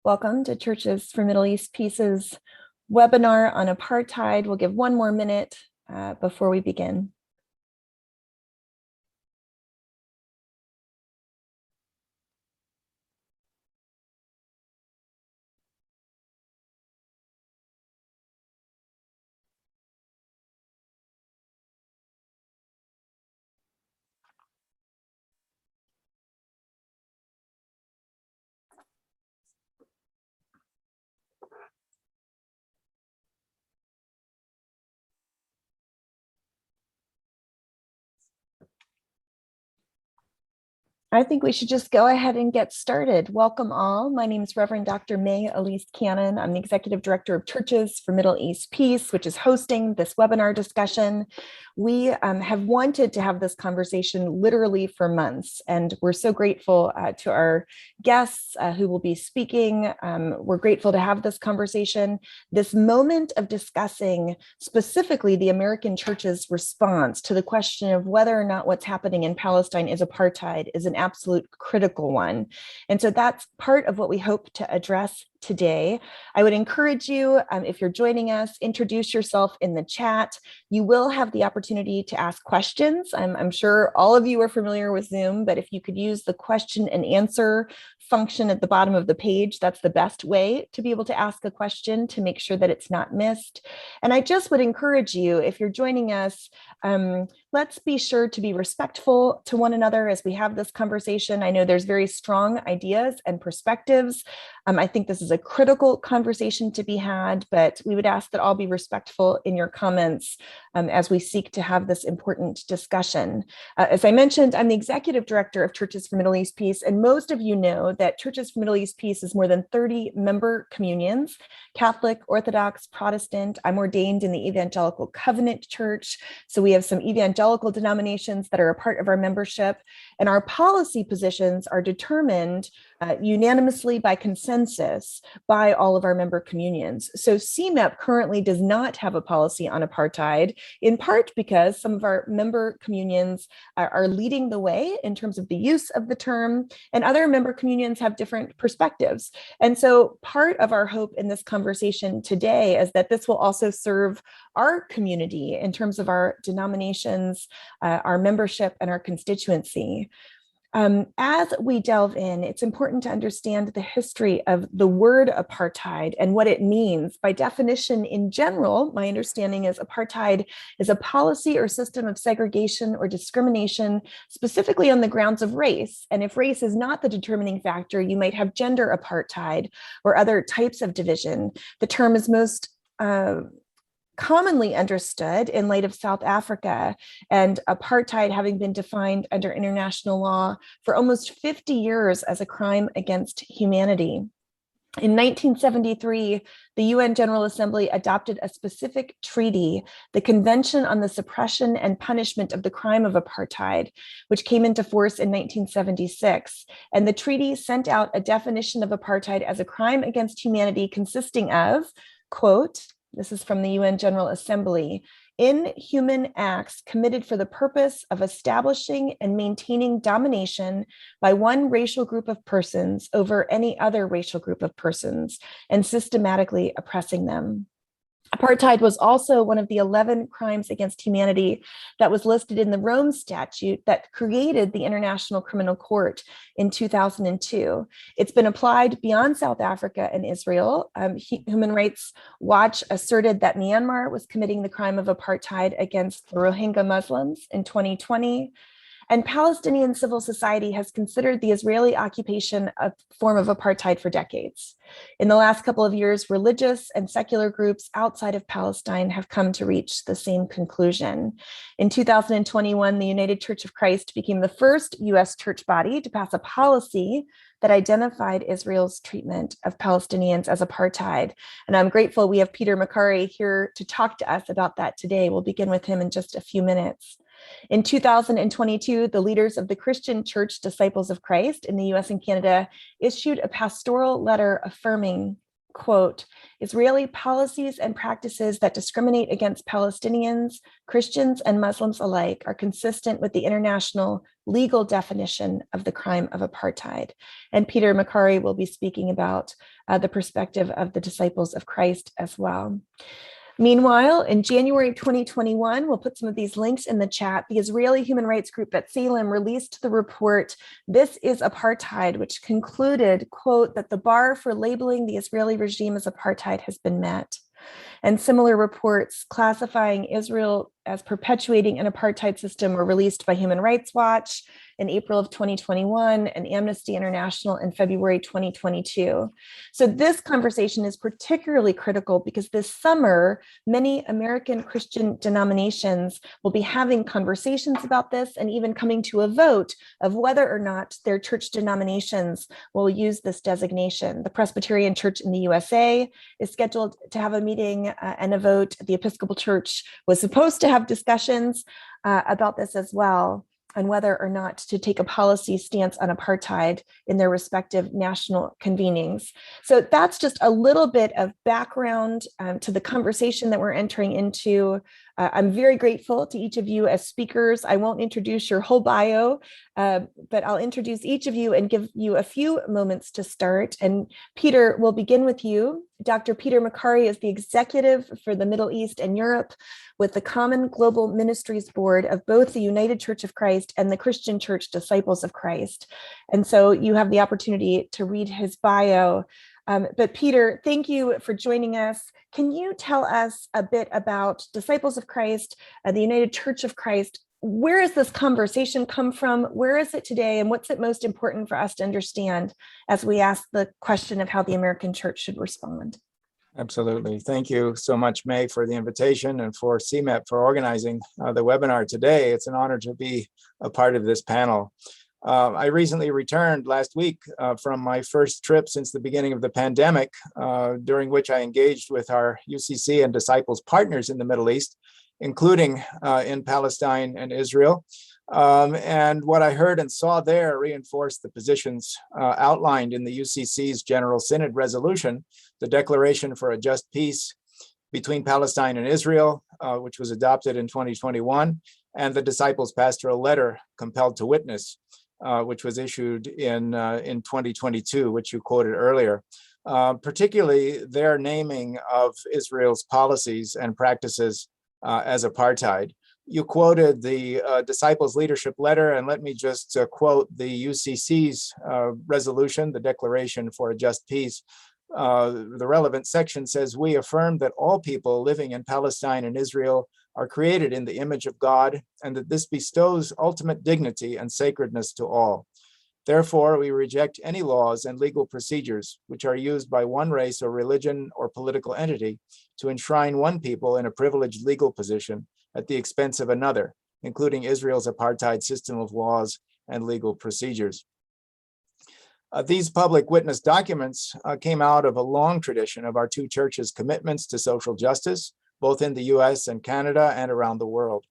Welcome to Churches for Middle East Peace's webinar on apartheid. We'll give one more minute before we begin. I think we should just go ahead and get started. Welcome all. My name is Reverend Dr. May Elise Cannon. I'm the Executive Director of Churches for Middle East Peace, which is hosting this webinar discussion. We have wanted to have this conversation literally for months, and we're so grateful to our guests who will be speaking. We're grateful to have this conversation. This moment of discussing specifically the American church's response to the question of whether or not what's happening in Palestine is apartheid is an absolute critical one. And so that's part of what we hope to address today. I would encourage you, if you're joining us, introduce yourself in the chat. You will have the opportunity to ask questions. I'm sure all of you are familiar with Zoom, but if you could use the question and answer function at the bottom of the page, that's the best way to be able to ask a question to make sure that it's not missed. And I just would encourage you, if you're joining us, let's be sure to be respectful to one another as we have this conversation. I know there's very strong ideas and perspectives. I think this is a critical conversation to be had, but we would ask that all be respectful in your comments as we seek to have this important discussion. As I mentioned, I'm the Executive Director of Churches for Middle East Peace, and most of you know that Churches for Middle East Peace is more than 30 member communions, Catholic, Orthodox, Protestant. I'm ordained in the Evangelical Covenant Church, so we have some evangelical denominations that are a part of our membership, and our policy positions are determined unanimously by consensus by all of our member communions. So CMEP currently does not have a policy on apartheid, in part because some of our member communions are leading the way in terms of the use of the term, and other member communions have different perspectives. And so part of our hope in this conversation today is that this will also serve our community in terms of our denominations, our membership, and our constituency. As we delve in, it's important to understand the history of the word apartheid and what it means. By definition, in general, my understanding is apartheid is a policy or system of segregation or discrimination, specifically on the grounds of race. And if race is not the determining factor, you might have gender apartheid or other types of division. The term is most commonly understood in light of South Africa and apartheid having been defined under international law for almost 50 years as a crime against humanity. In 1973, the UN General Assembly adopted a specific treaty, the Convention on the Suppression and Punishment of the Crime of Apartheid, which came into force in 1976. And the treaty sent out a definition of apartheid as a crime against humanity consisting of, quote, this is from the UN General Assembly, inhuman acts committed for the purpose of establishing and maintaining domination by one racial group of persons over any other racial group of persons and systematically oppressing them. Apartheid was also one of the 11 crimes against humanity that was listed in the Rome Statute that created the International Criminal Court in 2002. It's been applied beyond South Africa and Israel. Human Rights Watch asserted that Myanmar was committing the crime of apartheid against the Rohingya Muslims in 2020. And Palestinian civil society has considered the Israeli occupation a form of apartheid for decades. In the last couple of years, religious and secular groups outside of Palestine have come to reach the same conclusion. In 2021, the United Church of Christ became the first US church body to pass a policy that identified Israel's treatment of Palestinians as apartheid. And I'm grateful we have Peter McCurry here to talk to us about that today. We'll begin with him in just a few minutes. In 2022, the leaders of the Christian Church Disciples of Christ in the US and Canada issued a pastoral letter affirming quote, Israeli policies and practices that discriminate against Palestinians, Christians, and Muslims alike are consistent with the international legal definition of the crime of apartheid. And Peter Macari will be speaking about the perspective of the disciples of Christ as well. Meanwhile, in January 2021, we'll put some of these links in the chat, the Israeli human rights group B'Tselem released the report, This is Apartheid, which concluded, quote, that the bar for labeling the Israeli regime as apartheid has been met. And similar reports classifying Israel as perpetuating an apartheid system were released by Human Rights Watch in April of 2021 and Amnesty International in February 2022. So this conversation is particularly critical because this summer, many American Christian denominations will be having conversations about this and even coming to a vote of whether or not their church denominations will use this designation. The Presbyterian Church in the USA is scheduled to have a meeting and a vote. The Episcopal Church was supposed to have discussions about this as well, on whether or not to take a policy stance on apartheid in their respective national convenings. So that's just a little bit of background to the conversation that we're entering into. I'm very grateful to each of you as speakers. I won't introduce your whole bio, but I'll introduce each of you and give you a few moments to start. And Peter, we'll begin with you. Dr. Peter Macari is the executive for the Middle East and Europe with the Common Global Ministries Board of both the United Church of Christ and the Christian Church Disciples of Christ. And so you have the opportunity to read his bio. But Peter, thank you for joining us. Can you tell us a bit about Disciples of Christ, the United Church of Christ? Where has this conversation come from? Where is it today? And what's it most important for us to understand as we ask the question of how the American church should respond? Absolutely. Thank you so much, May, for the invitation and for CMEP for organizing the webinar today. It's an honor to be a part of this panel. I recently returned last week from my first trip since the beginning of the pandemic, during which I engaged with our UCC and Disciples partners in the Middle East, including in Palestine and Israel. And what I heard and saw there reinforced the positions outlined in the UCC's General Synod resolution, the Declaration for a Just Peace between Palestine and Israel, which was adopted in 2021, and the Disciples' Pastoral Letter, Compelled to Witness, which was issued in 2022, which you quoted earlier. Particularly their naming of Israel's policies and practices as apartheid. You quoted the Disciples' Leadership Letter, and let me just quote the UCC's resolution, the Declaration for a Just Peace. The relevant section says, we affirm that all people living in Palestine and Israel are created in the image of God, and that this bestows ultimate dignity and sacredness to all. Therefore, we reject any laws and legal procedures which are used by one race or religion or political entity to enshrine one people in a privileged legal position at the expense of another, including Israel's apartheid system of laws and legal procedures. These public witness documents came out of a long tradition of our two churches' commitments to social justice, both in the US and Canada and around the world.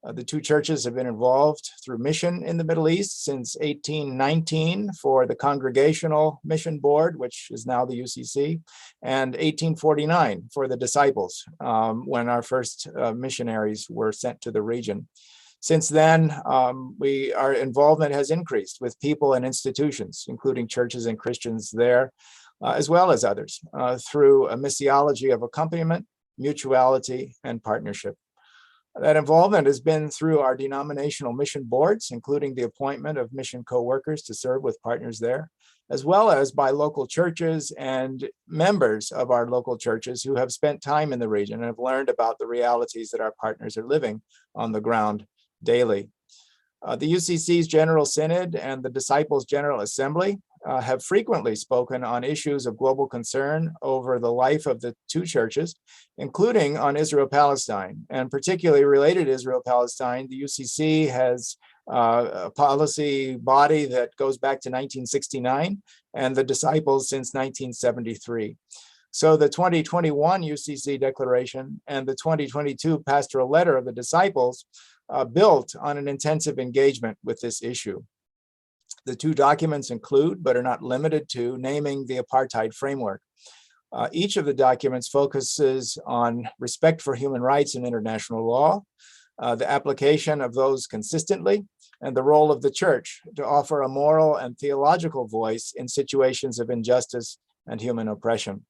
The two churches have been involved through mission in the Middle East since 1819 for the Congregational Mission Board, which is now the UCC, and 1849 for the Disciples, when our first missionaries were sent to the region. Since then, our involvement has increased with people and institutions, including churches and Christians there, as well as others, through a missiology of accompaniment, mutuality, and partnership. That involvement has been through our denominational mission boards, including the appointment of mission co-workers to serve with partners there, as well as by local churches and members of our local churches who have spent time in the region and have learned about the realities that our partners are living on the ground daily. The UCC's General Synod and the Disciples' General Assembly have frequently spoken on issues of global concern over the life of the two churches, including on Israel-Palestine, and particularly related to Israel-Palestine. The UCC has a policy body that goes back to 1969, and the Disciples since 1973. So the 2021 UCC declaration and the 2022 pastoral letter of the Disciples built on an intensive engagement with this issue. The two documents include, but are not limited to, naming the apartheid framework, Each of the documents focuses on respect for human rights and international law, the application of those consistently, and the role of the church to offer a moral and theological voice in situations of injustice and human oppression.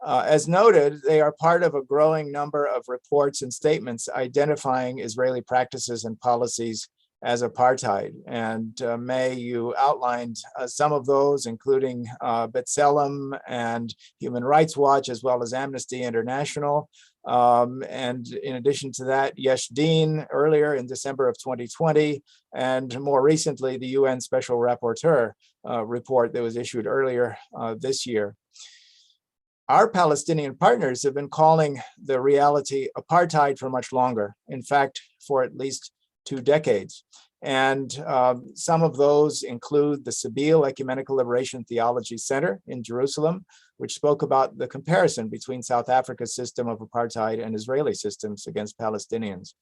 As noted, they are part of a growing number of reports and statements identifying Israeli practices and policies as apartheid. And May, you outlined some of those, including B'Tselem and Human Rights Watch, as well as Amnesty International. And in addition to that, Yesh Din earlier in December of 2020, and more recently, the UN Special Rapporteur report that was issued earlier this year. Our Palestinian partners have been calling the reality apartheid for much longer, in fact, for at least 2 decades. And some of those include the Sabeel Ecumenical Liberation Theology Center in Jerusalem, which spoke about the comparison between South Africa's system of apartheid and Israeli systems against Palestinians.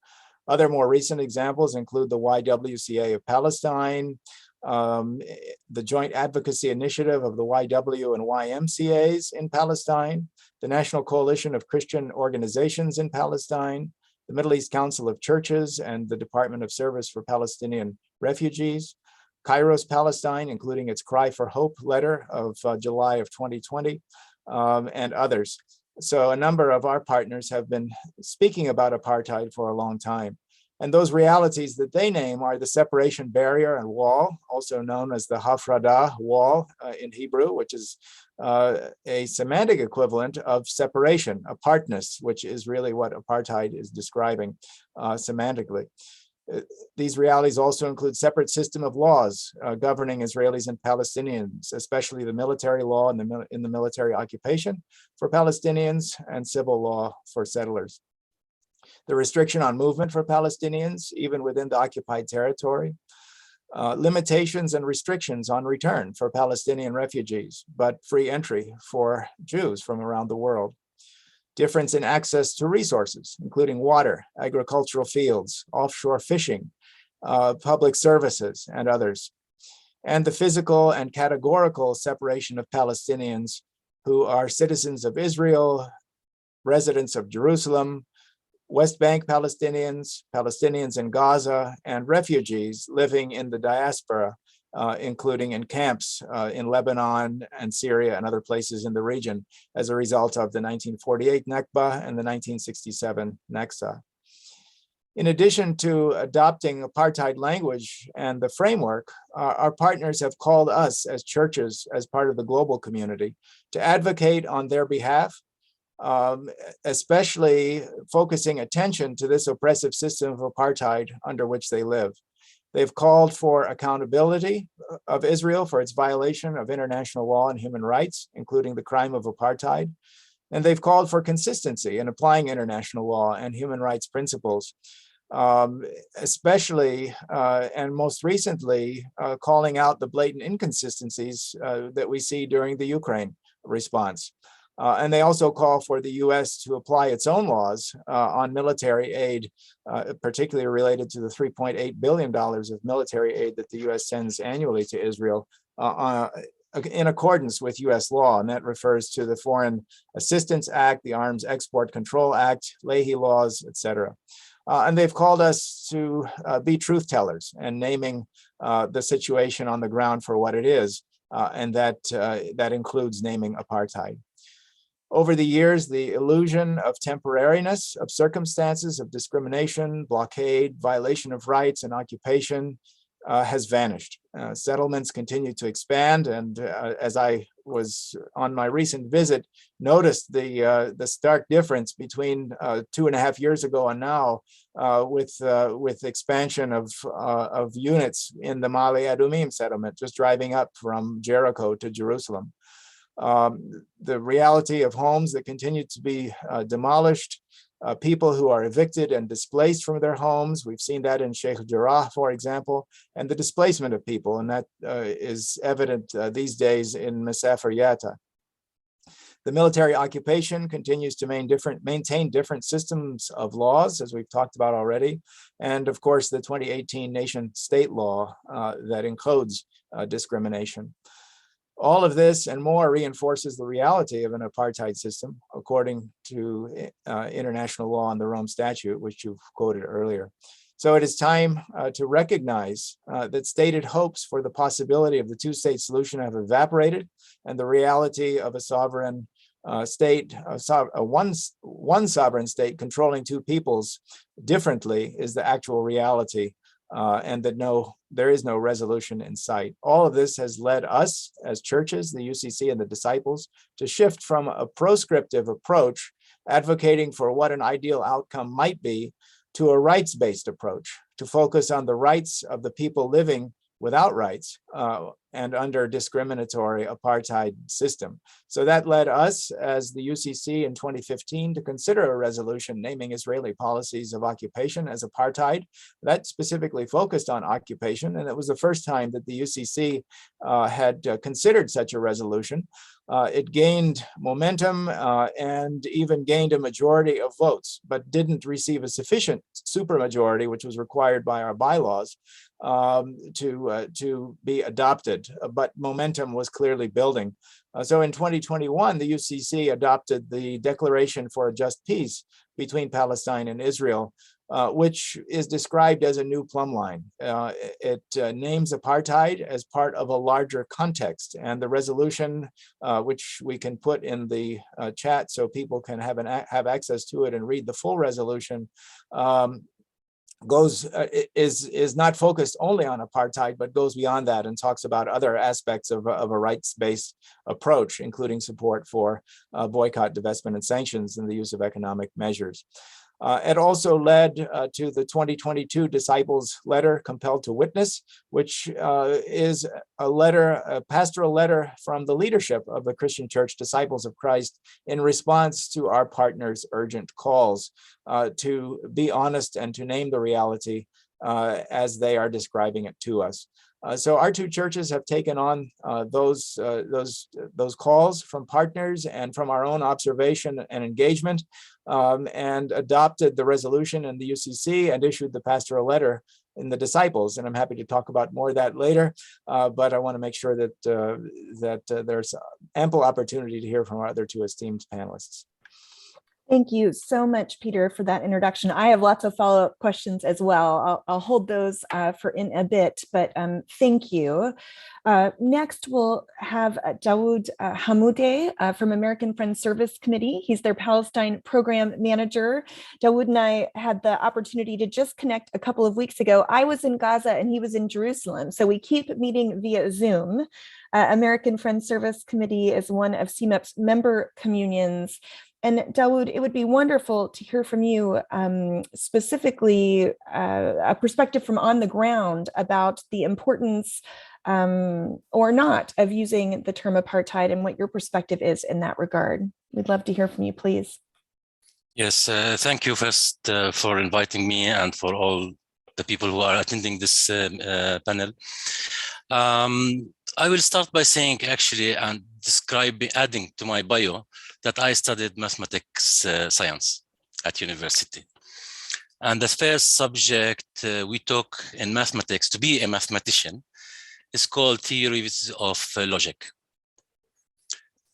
Other more recent examples include the YWCA of Palestine, the Joint Advocacy Initiative of the YW and YMCAs in Palestine, the National Coalition of Christian Organizations in Palestine, the Middle East Council of Churches, and the Department of Service for Palestinian Refugees, Kairos Palestine, including its Cry for Hope letter of July of 2020, and others. So a number of our partners have been speaking about apartheid for a long time. And those realities that they name are the separation barrier and wall, also known as the Hafradah wall in Hebrew, which is a semantic equivalent of separation, apartness, which is really what apartheid is describing semantically. These realities also include separate system of laws governing Israelis and Palestinians, especially the military law in the military occupation for Palestinians and civil law for settlers. The restriction on movement for Palestinians, even within the occupied territory, limitations and restrictions on return for Palestinian refugees, but free entry for Jews from around the world. Difference in access to resources, including water, agricultural fields, offshore fishing, public services, and others. And the physical and categorical separation of Palestinians who are citizens of Israel, residents of Jerusalem, West Bank Palestinians, Palestinians in Gaza, and refugees living in the diaspora, including in camps in Lebanon and Syria and other places in the region as a result of the 1948 Nakba and the 1967 Naksa. In addition to adopting apartheid language and the framework, our partners have called us as churches, as part of the global community, to advocate on their behalf, especially focusing attention to this oppressive system of apartheid under which they live. They've called for accountability of Israel for its violation of international law and human rights, including the crime of apartheid. And they've called for consistency in applying international law and human rights principles, especially and most recently calling out the blatant inconsistencies that we see during the Ukraine response. And they also call for the US to apply its own laws on military aid, particularly related to the $3.8 billion of military aid that the US sends annually to Israel in accordance with US law. And that refers to the Foreign Assistance Act, the Arms Export Control Act, Leahy laws, et cetera. And they've called us to be truth tellers and naming the situation on the ground for what it is. And that includes naming apartheid. Over the years, the illusion of temporariness of circumstances of discrimination, blockade, violation of rights, and occupation has vanished. Settlements continue to expand, and as I was on my recent visit, noticed the stark difference between 2.5 years ago and now, with expansion of units in the Ma'ale Adumim settlement, just driving up from Jericho to Jerusalem. The reality of homes that continue to be demolished, people who are evicted and displaced from their homes. We've seen that in Sheikh Jarrah, for example, and the displacement of people, and that is evident these days in Masafer Yatta. The military occupation continues to maintain different systems of laws, as we've talked about already, and of course the 2018 nation-state law that encodes discrimination. All of this and more reinforces the reality of an apartheid system, according to international law and the Rome Statute, which you've quoted earlier. So it is time to recognize that stated hopes for the possibility of the two-state solution have evaporated, and the reality of a sovereign state, one sovereign state controlling two peoples differently is the actual reality, and that there is no resolution in sight. All of this has led us as churches, the UCC and the disciples, to shift from a proscriptive approach, advocating for what an ideal outcome might be, to a rights-based approach, to focus on the rights of the people living without rights and under discriminatory apartheid system. So that led us as the UCC in 2015 to consider a resolution naming Israeli policies of occupation as apartheid. That specifically focused on occupation, and it was the first time that the UCC had considered such a resolution. It gained momentum and even gained a majority of votes, but didn't receive a sufficient supermajority, which was required by our bylaws, to be adopted. But momentum was clearly building. So in 2021, the UCC adopted the Declaration for a Just Peace between Palestine and Israel, which is described as a new plumb line. It names apartheid as part of a larger context, and the resolution, which we can put in the chat so people can have access to it and read the full resolution, is not focused only on apartheid, but goes beyond that and talks about other aspects of a rights-based approach, including support for boycott, divestment, and sanctions, and the use of economic measures. It also led to the 2022 Disciples Letter, Compelled to Witness, which is a pastoral letter from the leadership of the Christian Church Disciples of Christ in response to our partners' urgent calls to be honest and to name the reality as they are describing it to us. So our two churches have taken on those calls from partners and from our own observation and engagement, and adopted the resolution in the UCC and issued the pastoral letter in the Disciples. And I'm happy to talk about more of that later, but I want to make sure that there's ample opportunity to hear from our other two esteemed panelists. Thank you so much, Peter, for that introduction. I have lots of follow-up questions as well. I'll hold those for in a bit, but thank you. Next, we'll have Dawood Hamoudeh from American Friends Service Committee. He's their Palestine Program Manager. Dawood and I had the opportunity to just connect a couple of weeks ago. I was in Gaza and he was in Jerusalem, so we keep meeting via Zoom. American Friends Service Committee is one of CMEP's member communions. And Dawood, it would be wonderful to hear from you specifically a perspective from on the ground about the importance or not of using the term apartheid and what your perspective is in that regard. We'd love to hear from you, please. Yes, thank you first for inviting me and for all the people who are attending this panel. I will start by saying actually and adding to my bio that I studied mathematics science at university. And the first subject we took in mathematics to be a mathematician is called theories of logic.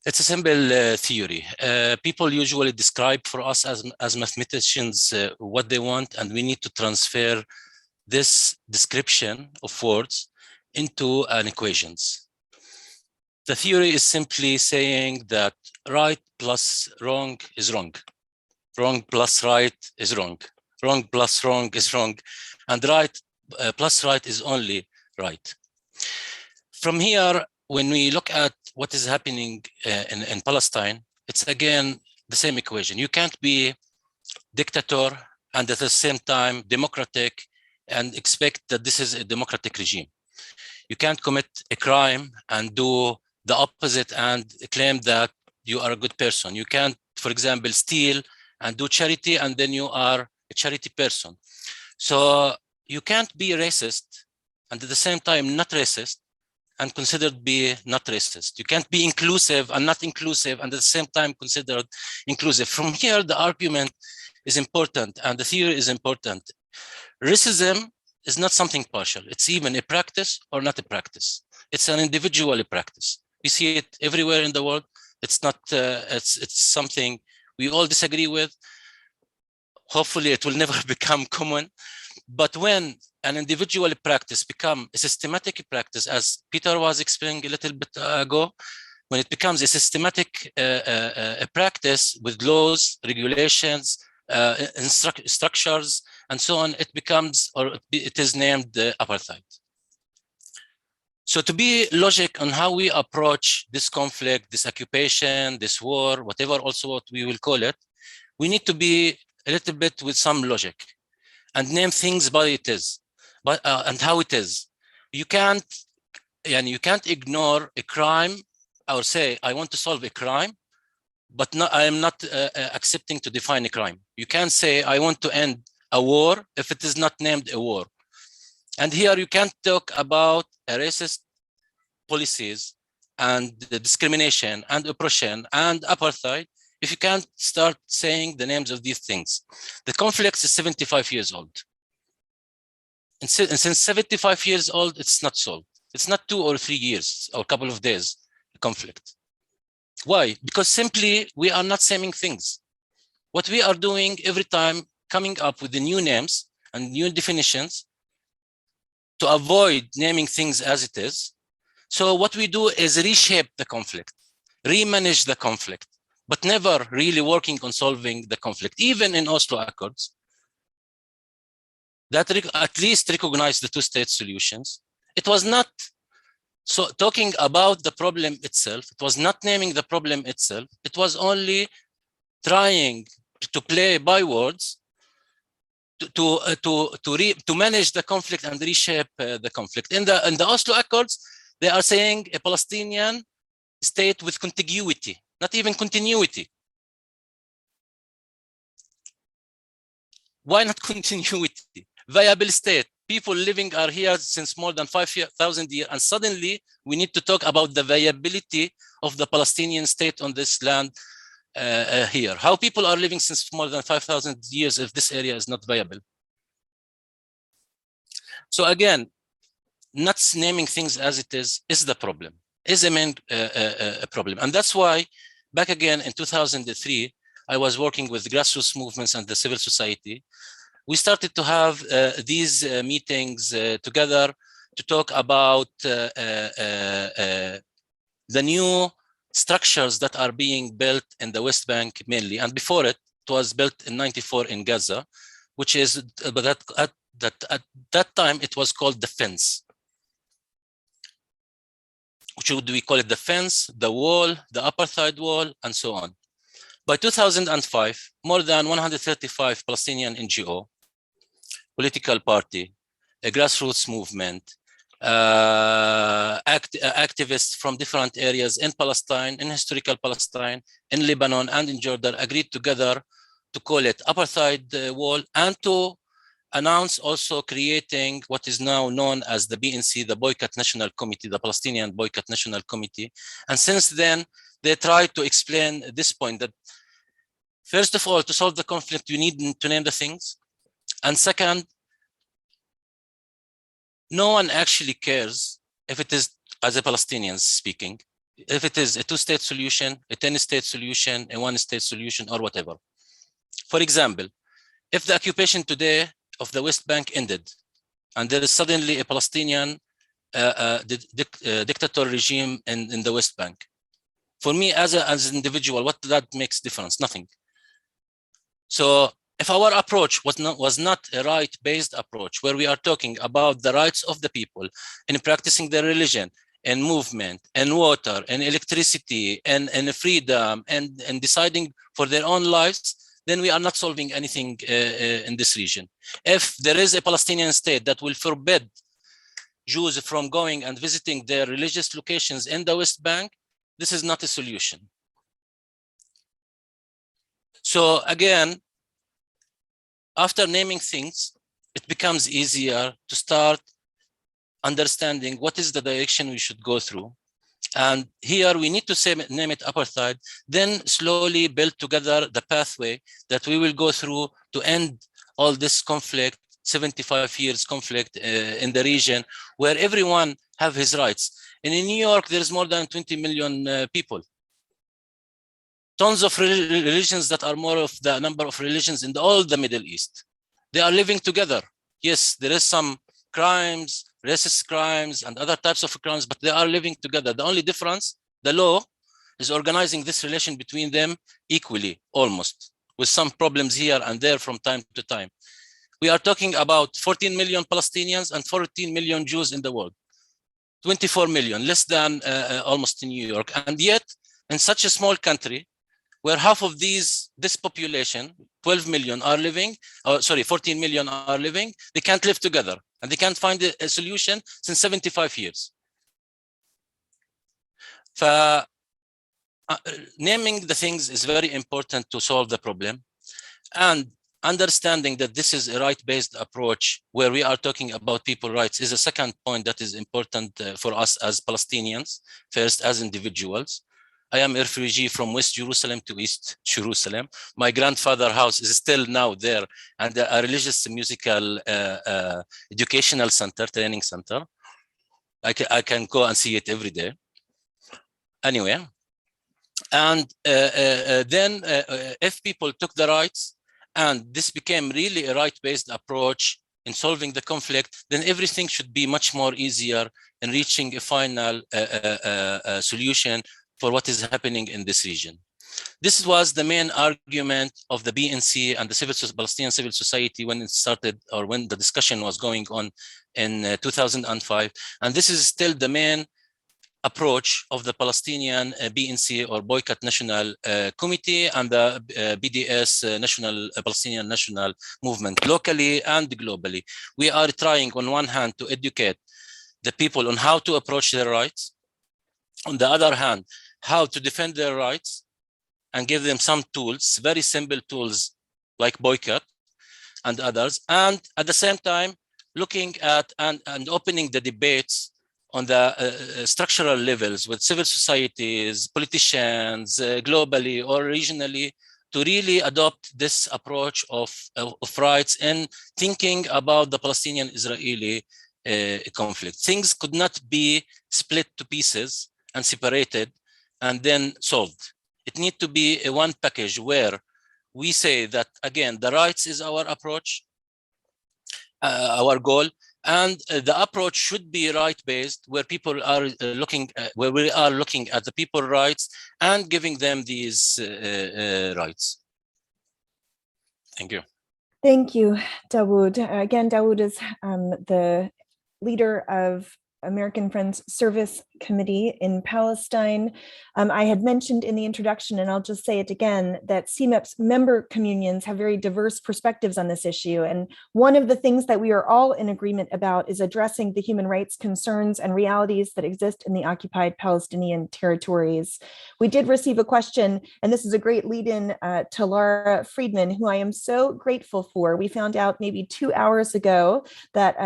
It's a simple theory. People usually describe for us as mathematicians what they want, and we need to transfer this description of words into an equations. The theory is simply saying that right plus wrong is wrong. Wrong plus right is wrong. Wrong plus wrong is wrong. And right plus right is only right. From here, when we look at what is happening in Palestine, it's again the same equation. You can't be dictator and at the same time democratic and expect that this is a democratic regime. You can't commit a crime and do the opposite and claim that you are a good person. You can't, for example, steal and do charity and then you are a charity person. So you can't be racist and at the same time not racist and considered be not racist. You can't be inclusive and not inclusive and at the same time considered inclusive. From here, the argument is important and the theory is important. Racism is not something partial. It's even a practice or not a practice. It's an individual practice. We see it everywhere in the world. It's not, it's something we all disagree with. Hopefully it will never become common. But when an individual practice become a systematic practice, as Peter was explaining a little bit ago, when it becomes a systematic a practice with laws, regulations, structures, and so on, it becomes, or it is named apartheid. So to be logic on how we approach this conflict, this occupation, this war, whatever also what we will call it, we need to be a little bit with some logic and name things by it is, and how it is. You can't ignore a crime or say, I want to solve a crime, but I am not accepting to define a crime. You can't say, I want to end a war if it is not named a war. And here you can't talk about a racist policies and the discrimination and oppression and apartheid if you can't start saying the names of these things. The conflict is 75 years old. And since 75 years old, it's not solved. It's not 2 or 3 years or a couple of days conflict. Why? Because simply we are not saying things. What we are doing every time, coming up with the new names and new definitions to avoid naming things as it is. So what we do is reshape the conflict, remanage the conflict, but never really working on solving the conflict. Even in Oslo Accords, that at least recognize the two-state solutions. It was not so talking about the problem itself. It was not naming the problem itself. It was only trying to play by words to manage the conflict and reshape the conflict. In the Oslo Accords, they are saying a Palestinian state with contiguity, not even continuity. Why not continuity? Viable state. People living are here since more than 5,000 years, and suddenly we need to talk about the viability of the Palestinian state on this land here. How people are living since more than 5,000 years if this area is not viable. So again, not naming things as it is the problem, is a main problem. And that's why back again in 2003, I was working with grassroots movements and the civil society. We started to have these meetings together to talk about the new structures that are being built in the West Bank mainly. And before it was built in '94 in Gaza, which is, but at that time, it was called the fence. Should we call it the fence, the wall, the apartheid wall, and so on. By 2005, more than 135 Palestinian NGO, political party, a grassroots movement, activists from different areas in Palestine, in historical Palestine, in Lebanon, and in Jordan agreed together to call it apartheid wall and to announce also creating what is now known as the BNC, the Boycott National Committee, the Palestinian Boycott National Committee. And since then, they tried to explain this point that, first of all, to solve the conflict, you need to name the things. And second, no one actually cares if it is, as a Palestinian speaking, if it is a two-state solution, a 10-state solution, a one-state solution, or whatever. For example, if the occupation today of the West Bank ended, and there is suddenly a Palestinian dictator regime in the West Bank, for me as an individual, what that makes difference? Nothing. So if our approach was not a right-based approach, where we are talking about the rights of the people in practicing their religion, and movement, and water, and electricity, and freedom, and deciding for their own lives, then we are not solving anything in this region. If there is a Palestinian state that will forbid Jews from going and visiting their religious locations in the West Bank, this is not a solution. So again, after naming things, it becomes easier to start understanding what is the direction we should go through. And here we need to name it apartheid, then slowly build together the pathway that we will go through to end all this conflict, 75 years conflict in the region, where everyone have his rights. In New York, there's more than 20 million people. Tons of religions that are more of the number of religions in all the Middle East. They are living together. Yes, there is some crimes, racist crimes, and other types of crimes, but they are living together. The only difference, the law is organizing this relation between them equally, almost, with some problems here and there from time to time. We are talking about 14 million Palestinians and 14 million Jews in the world. 24 million, less than almost in New York. And yet, in such a small country, where half of this population, 12 million are living, 14 million are living, they can't live together. And they can't find a solution since 75 years. Naming the things is very important to solve the problem. And understanding that this is a right-based approach where we are talking about people's rights is a second point that is important for us as Palestinians, first as individuals. I am a refugee from West Jerusalem to East Jerusalem. My grandfather's house is still now there, and a religious musical educational center, training center. I can go and see it every day. Anyway, and then if people took the rights, and this became really a right-based approach in solving the conflict, then everything should be much more easier in reaching a final solution for what is happening in this region. This was the main argument of the BNC and the Palestinian civil society when it started, or when the discussion was going on in 2005. And this is still the main approach of the Palestinian BNC, or Boycott National Committee, and the BDS Palestinian National Movement, locally and globally. We are trying on one hand to educate the people on how to approach their rights. On the other hand, how to defend their rights and give them some tools, very simple tools like boycott and others. And at the same time, looking at and opening the debates on the structural levels with civil societies, politicians, globally or regionally, to really adopt this approach of rights and thinking about the Palestinian-Israeli conflict. Things could not be split to pieces and separated and then solved. It needs to be a one package where we say that, again, the rights is our approach, our goal, and the approach should be right-based, where people are where we are looking at the people's rights and giving them these rights. Thank you. Thank you, Dawood. Again, Dawood is the leader of American Friends Service Committee in Palestine. I had mentioned in the introduction, and I'll just say it again, that CMEP's member communions have very diverse perspectives on this issue. And one of the things that we are all in agreement about is addressing the human rights concerns and realities that exist in the occupied Palestinian territories. We did receive a question, and this is a great lead-in to Laura Friedman, who I am so grateful for. We found out maybe 2 hours ago that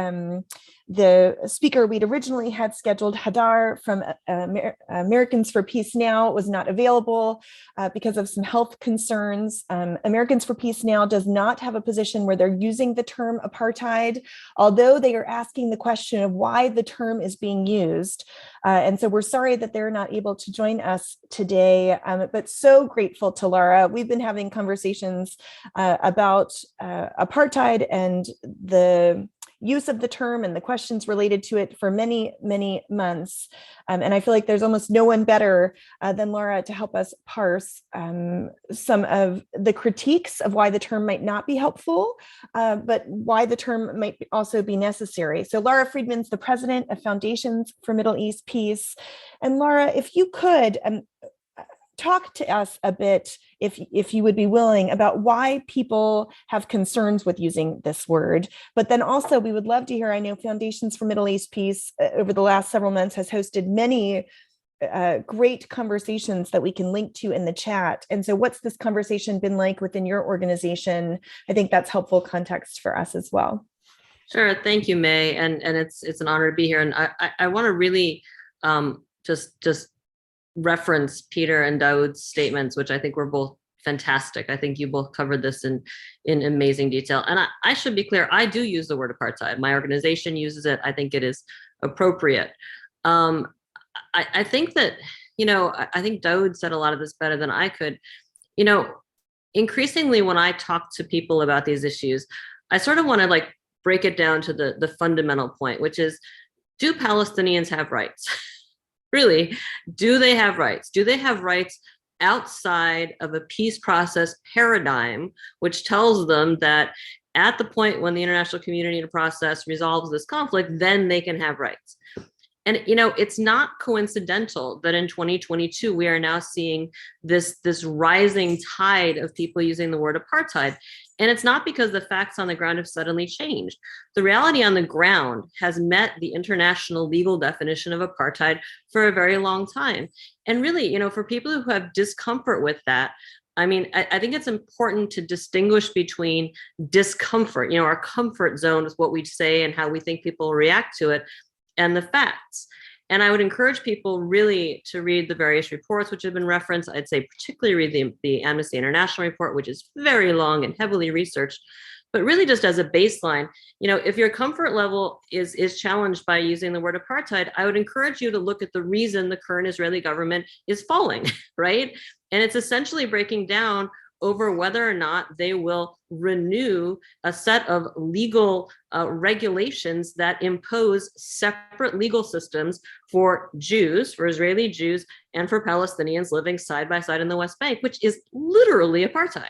the speaker we'd originally had scheduled, Hadar from Americans for Peace Now, was not available because of some health concerns. Americans for Peace Now does not have a position where they're using the term apartheid, although they are asking the question of why the term is being used. And so we're sorry that they're not able to join us today, but so grateful to Laura. We've been having conversations about apartheid and the use of the term and the questions related to it for many, many months. And I feel like there's almost no one better than Laura to help us parse some of the critiques of why the term might not be helpful, but why the term might also be necessary. So Laura Friedman's the president of Foundations for Middle East Peace. And Laura, if you could, talk to us a bit, if you would be willing, about why people have concerns with using this word. But then also we would love to hear, I know Foundations for Middle East Peace over the last several months has hosted many great conversations that we can link to in the chat. And so what's this conversation been like within your organization? I think that's helpful context for us as well. Sure, thank you, May. And it's an honor to be here. And I want to really just reference Peter and Dawood's statements, which I think were both fantastic. I think you both covered this in amazing detail. And I should be clear, I do use the word apartheid. My organization uses it. I think it is appropriate. I think that, I think Daoud said a lot of this better than I could. Increasingly when I talk to people about these issues, I sort of want to like break it down to the fundamental point, which is, do Palestinians have rights? Really, do they have rights? Do they have rights outside of a peace process paradigm, which tells them that at the point when the international community and process resolves this conflict, then they can have rights? And it's not coincidental that in 2022 we are now seeing this rising tide of people using the word apartheid. And it's not because the facts on the ground have suddenly changed. The reality on the ground has met the international legal definition of apartheid for a very long time. And really, for people who have discomfort with that, I mean, I think it's important to distinguish between discomfort, our comfort zone is what we say and how we think people react to it, and the facts. And I would encourage people really to read the various reports which have been referenced. I'd say particularly read the Amnesty International report, which is very long and heavily researched. But really just as a baseline, if your comfort level is challenged by using the word apartheid, I would encourage you to look at the reason the current Israeli government is falling, right? And it's essentially breaking down over whether or not they will renew a set of legal regulations that impose separate legal systems for Jews, for Israeli Jews, and for Palestinians living side by side in the West Bank, which is literally apartheid.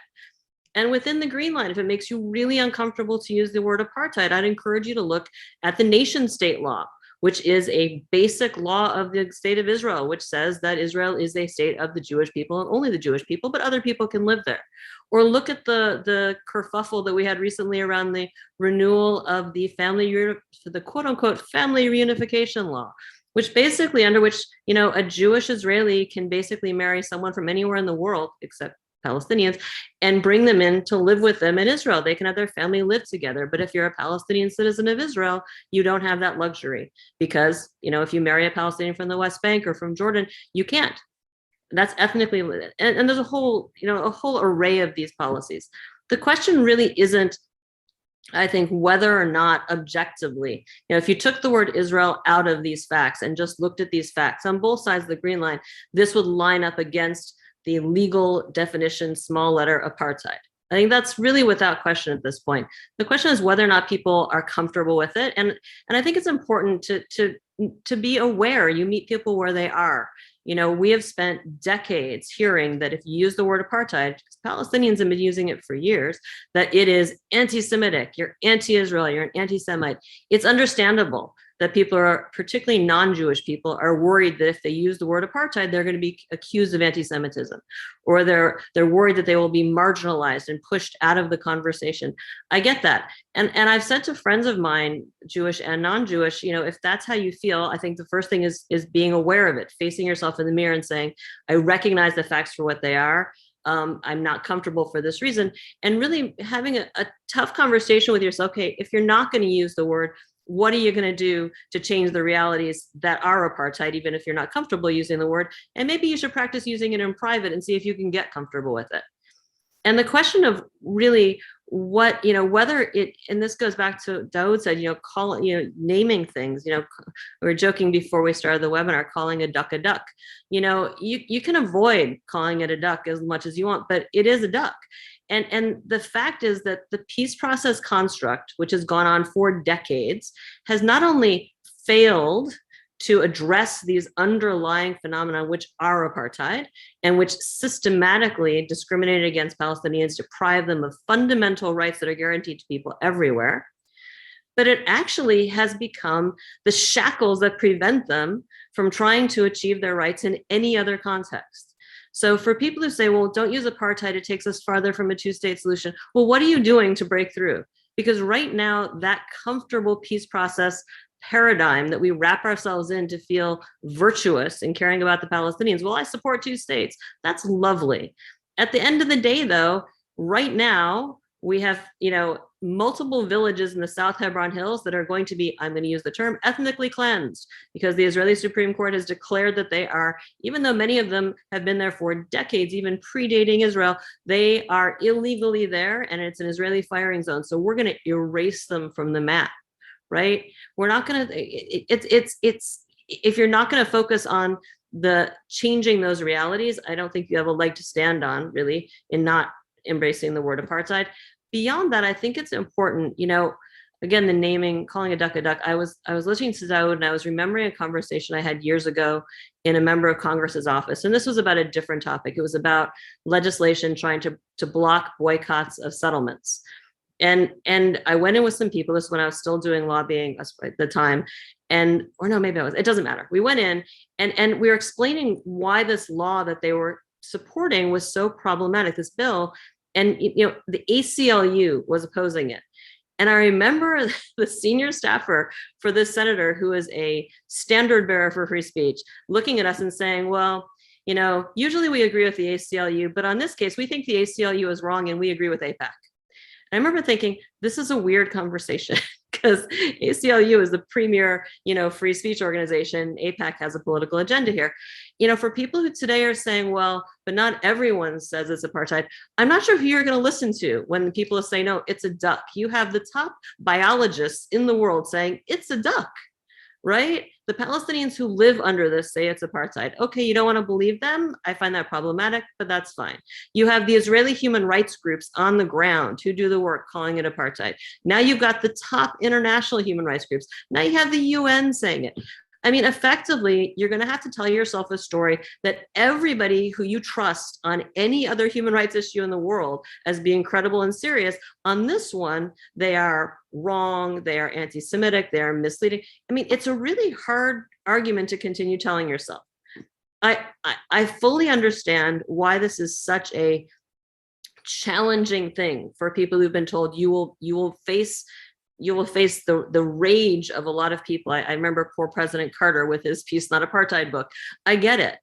And within the Green Line, if it makes you really uncomfortable to use the word apartheid, I'd encourage you to look at the nation state law, which is a basic law of the state of Israel, which says that Israel is a state of the Jewish people and only the Jewish people, but other people can live there. Or look at the kerfuffle that we had recently around the renewal of the quote unquote family reunification law, which basically under which, a Jewish Israeli can basically marry someone from anywhere in the world except Palestinians and bring them in to live with them in Israel. They can have their family live together. But if you're a Palestinian citizen of Israel, you don't have that luxury because, if you marry a Palestinian from the West Bank or from Jordan, you can't. That's ethnically, and there's a whole array of these policies. The question really isn't, I think, whether or not objectively, if you took the word Israel out of these facts and just looked at these facts on both sides of the Green Line, this would line up against the legal definition, small letter apartheid. I think that's really without question at this point. The question is whether or not people are comfortable with it. And I think it's important to be aware. You meet people where they are. We have spent decades hearing that if you use the word apartheid, Palestinians have been using it for years, that it is anti-Semitic, you're anti-Israel, you're an anti-Semite. It's understandable that people are, particularly non-Jewish people, are worried that if they use the word apartheid, they're going to be accused of anti-Semitism, or they're worried that they will be marginalized and pushed out of the conversation. I get that. And I've said to friends of mine, Jewish and non-Jewish, if that's how you feel, I think the first thing is being aware of it, facing yourself in the mirror and saying, I recognize the facts for what they are. I'm not comfortable for this reason. And really having a tough conversation with yourself. Okay, if you're not going to use the word, what are you going to do to change the realities that are apartheid, even if you're not comfortable using the word? And maybe you should practice using it in private and see if you can get comfortable with it. And the question of really what, whether it, and this goes back to Daoud said, naming things, we were joking before we started the webinar, calling a duck a duck. You can avoid calling it a duck as much as you want, but it is a duck. And the fact is that the peace process construct, which has gone on for decades, has not only failed to address these underlying phenomena, which are apartheid, and which systematically discriminated against Palestinians, deprive them of fundamental rights that are guaranteed to people everywhere, but it actually has become the shackles that prevent them from trying to achieve their rights in any other context. So for people who say, well, don't use apartheid, it takes us farther from a two-state solution. Well, what are you doing to break through? Because right now, that comfortable peace process paradigm that we wrap ourselves in to feel virtuous in caring about the Palestinians, well, I support two states. That's lovely. At the end of the day, though, right now, we have, multiple villages in the South Hebron Hills that are going to be, I'm going to use the term, ethnically cleansed, because the Israeli Supreme Court has declared that they are, even though many of them have been there for decades, even predating Israel, they are illegally there, and it's an Israeli firing zone. So we're going to erase them from the map, right? We're not going to, if you're not going to focus on the changing those realities, I don't think you have a leg to stand on, really, in not embracing the word apartheid. Beyond that, I think it's important, again, the naming, calling a duck. I was listening to Daoud, and I was remembering a conversation I had years ago in a member of Congress's office. And this was about a different topic. It was about legislation trying to block boycotts of settlements. And I went in with some people. This is when I was still doing lobbying at the time. It doesn't matter. We went in and we were explaining why this law that they were supporting was so problematic, this bill. And, the ACLU was opposing it. And I remember the senior staffer for this senator, who is a standard bearer for free speech, looking at us and saying, well, usually we agree with the ACLU, but on this case, we think the ACLU is wrong and we agree with AIPAC. I remember thinking, this is a weird conversation because ACLU is the premier, free speech organization. AIPAC has a political agenda here. For people who today are saying, well, but not everyone says it's apartheid, I'm not sure who you're going to listen to when people say, no, it's a duck. You have the top biologists in the world saying it's a duck, right? The Palestinians who live under this say it's apartheid. Okay, you don't want to believe them? I find that problematic, but that's fine. You have the Israeli human rights groups on the ground who do the work calling it apartheid. Now you've got the top international human rights groups. Now you have the UN saying it. I mean, effectively, you're going to have to tell yourself a story that everybody who you trust on any other human rights issue in the world as being credible and serious, on this one, they are wrong, they are anti-Semitic, they are misleading. I mean, it's a really hard argument to continue telling yourself. I fully understand why this is such a challenging thing for people who've been told you will face the rage of a lot of people. I remember poor President Carter with his Peace Not Apartheid book. I get it.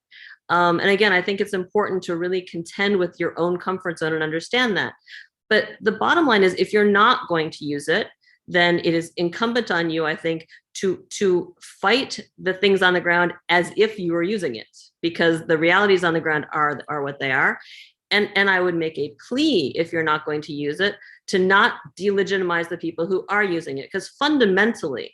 And again, I think it's important to really contend with your own comfort zone and understand that. But the bottom line is, if you're not going to use it, then it is incumbent on you, I think, to fight the things on the ground as if you were using it, because the realities on the ground are what they are. And I would make a plea, if you're not going to use it, to not delegitimize the people who are using it. Because fundamentally,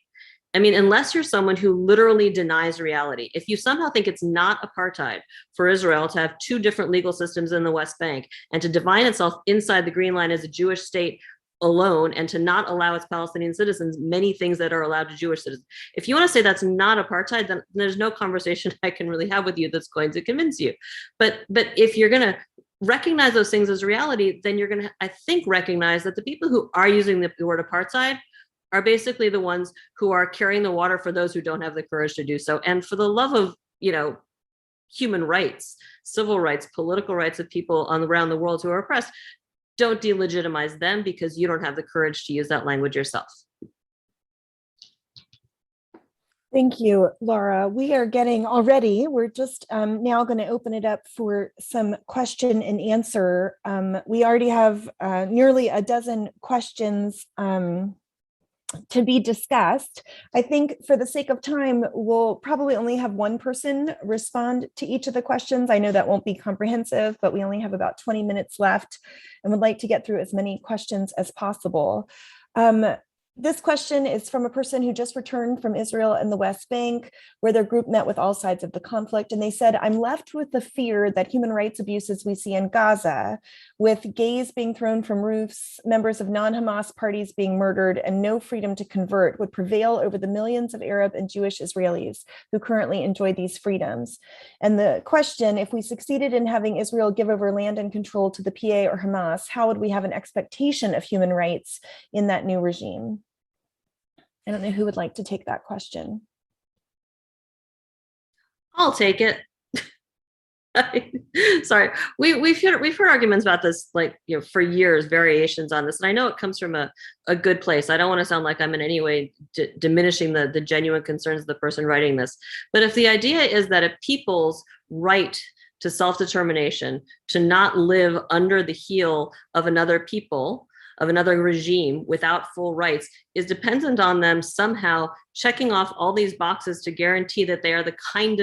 I mean, unless you're someone who literally denies reality, if you somehow think it's not apartheid for Israel to have two different legal systems in the West Bank and to define itself inside the Green Line as a Jewish state alone, and to not allow its Palestinian citizens many things that are allowed to Jewish citizens. If you want to say that's not apartheid, then there's no conversation I can really have with you that's going to convince you. But if you're going to recognize those things as reality, then you're going to, I think, recognize that the people who are using the word apartheid are basically the ones who are carrying the water for those who don't have the courage to do so. And for the love of, human rights, civil rights, political rights of people around the world who are oppressed, don't delegitimize them because you don't have the courage to use that language yourself. Thank you, Laura. We are we're just now going to open it up for some question and answer. We already have nearly a dozen questions to be discussed. I think for the sake of time, we'll probably only have one person respond to each of the questions. I know that won't be comprehensive, but we only have about 20 minutes left and would like to get through as many questions as possible. This question is from a person who just returned from Israel and the West Bank, where their group met with all sides of the conflict. And they said, I'm left with the fear that human rights abuses we see in Gaza, with gays being thrown from roofs, members of non-Hamas parties being murdered, and no freedom to convert, would prevail over the millions of Arab and Jewish Israelis who currently enjoy these freedoms. And the question, if we succeeded in having Israel give over land and control to the PA or Hamas, how would we have an expectation of human rights in that new regime? I don't know who would like to take that question. I'll take it. Sorry, we've heard arguments about this, for years, variations on this, and I know it comes from a good place. I don't want to sound like I'm in any way diminishing the genuine concerns of the person writing this, but if the idea is that a people's right to self-determination, to not live under the heel of another people, of another regime without full rights, is dependent on them somehow checking off all these boxes to guarantee that they are the kind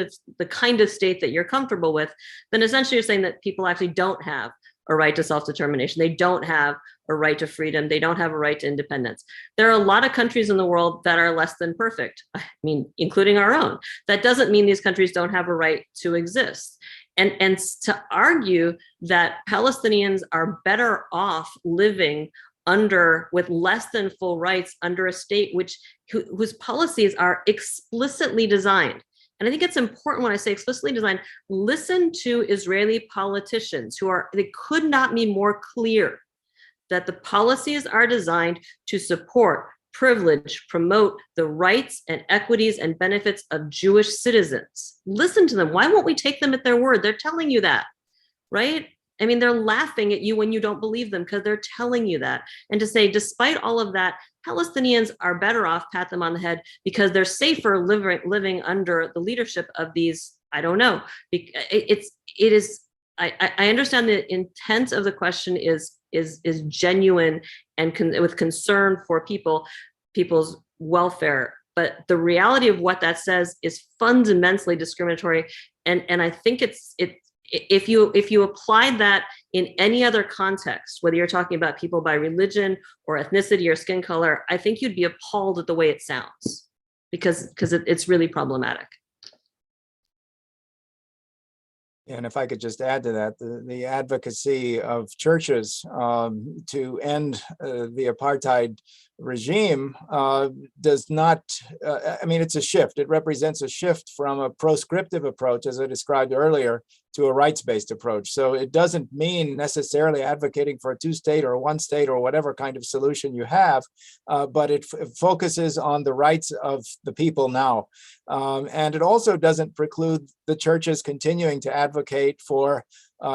of state that you're comfortable with, then essentially you're saying that people actually don't have a right to self-determination. They don't have a right to freedom. They don't have a right to independence. There are a lot of countries in the world that are less than perfect. I mean, including our own. That doesn't mean these countries don't have a right to exist. And to argue that Palestinians are better off living with less than full rights under a state whose policies are explicitly designed. And I think it's important when I say explicitly designed, listen to Israeli politicians they could not be more clear that the policies are designed to support, privilege, promote the rights and equities and benefits of Jewish citizens. Listen to them. Why won't we take them at their word? They're telling you that, right? I mean, they're laughing at you when you don't believe them because they're telling you that. And to say, despite all of that, Palestinians are better off, pat them on the head, because they're safer living under the leadership of these, I don't know. I understand the intent of the question is genuine and with concern for people's welfare. But the reality of what that says is fundamentally discriminatory. And I think if you applied that in any other context, whether you're talking about people by religion or ethnicity or skin color, I think you'd be appalled at the way it sounds, because it's really problematic. And if I could just add to that, the advocacy of churches to end the apartheid regime does not, I mean, it's a shift. It represents a shift from a proscriptive approach, as I described earlier, to a rights-based approach. So it doesn't mean necessarily advocating for a two-state or one state or whatever kind of solution you have, but it focuses on the rights of the people now. And it also doesn't preclude the churches continuing to advocate for